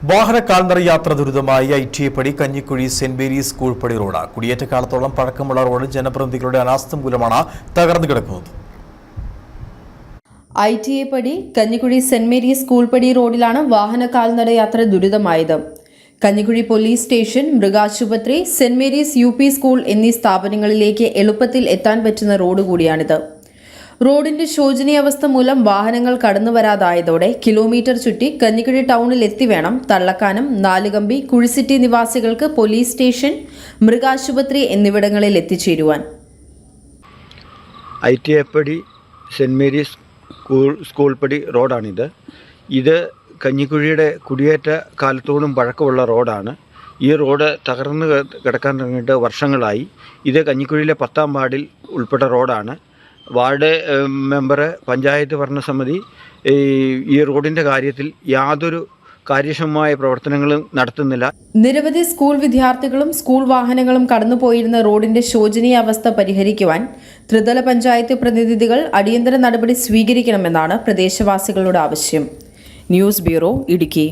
വാഹന കാൽനട യാത്ര ദുരിതമായി ഐറ്റിഐപ്പടി കഞ്ഞിക്കുഴി സെന്റ് മേരീസ് സ്കൂൾ പടി റോഡ് കുടിയേറ്റക്കാലത്തോളം പഴക്കമുള്ള റോഡ് ജനപ്രതിനിധികളുടെ അനാസ്ഥ മൂലമാണ് തകർന്നു കിടക്കുന്നത്. ഐറ്റിഐപ്പടി കഞ്ഞിക്കുഴി സെന്റ് മേരീസ് സ്കൂൾ പടി റോഡിലാണ് വാഹന കാൽനട യാത്ര ദുരിതമായത്. കഞ്ഞിക്കുഴി പോലീസ് സ്റ്റേഷൻ, മൃഗാശുപത്രി, സെന്റ് മേരീസ് UP സ്കൂൾ എന്നീ സ്ഥാപനങ്ങളിലേക്ക് എളുപ്പത്തിൽ എത്താൻ പറ്റുന്ന റോഡ് കൂടിയാണിത്. റോഡിന്റെ ശോചനീയാവസ്ഥ മൂലം വാഹനങ്ങൾ കടന്നുവരാതായതോടെ കിലോമീറ്റർ ചുറ്റി കഞ്ഞിക്കുഴി ടൗണിൽ എത്തിവേണം തള്ളക്കാനം, നാലുകമ്പി, കുഴിസിറ്റി നിവാസികൾക്ക് പോലീസ് സ്റ്റേഷൻ, മൃഗാശുപത്രി എന്നിവിടങ്ങളിൽ എത്തിച്ചേരുവാൻ. ഐറ്റിഐപ്പടി സെന്റ് മേരീസ് സ്കൂൾ പടി റോഡാണിത്. ഇത് കഞ്ഞിക്കുഴിയുടെ കുടിയേറ്റ കാലത്തോടും പഴക്കമുള്ള റോഡാണ്. ഈ റോഡ് തകർന്ന് കിടക്കാൻ തുടങ്ങിയിട്ട് വർഷങ്ങളായി. ഇത് കഞ്ഞിക്കുഴിയിലെ 10ാം വാർഡിൽ ഉൾപ്പെട്ട റോഡാണ്. വാർഡ് മെമ്പർ, പഞ്ചായത്ത് ഭരണസമിതി ഈ റോഡിൻ്റെ കാര്യത്തിൽ യാതൊരു കാര്യക്ഷമമായ പ്രവർത്തനങ്ങളും നടത്തുന്നില്ല. നിരവധി സ്കൂൾ വിദ്യാർത്ഥികളും സ്കൂൾ വാഹനങ്ങളും കടന്നുപോയിരുന്ന റോഡിന്റെ ശോചനീയ അവസ്ഥ പരിഹരിക്കുവാൻ ത്രിതല പഞ്ചായത്ത് പ്രതിനിധികൾ അടിയന്തര നടപടി സ്വീകരിക്കണമെന്നാണ് പ്രദേശവാസികളുടെ ആവശ്യം. News bureau, Idukki.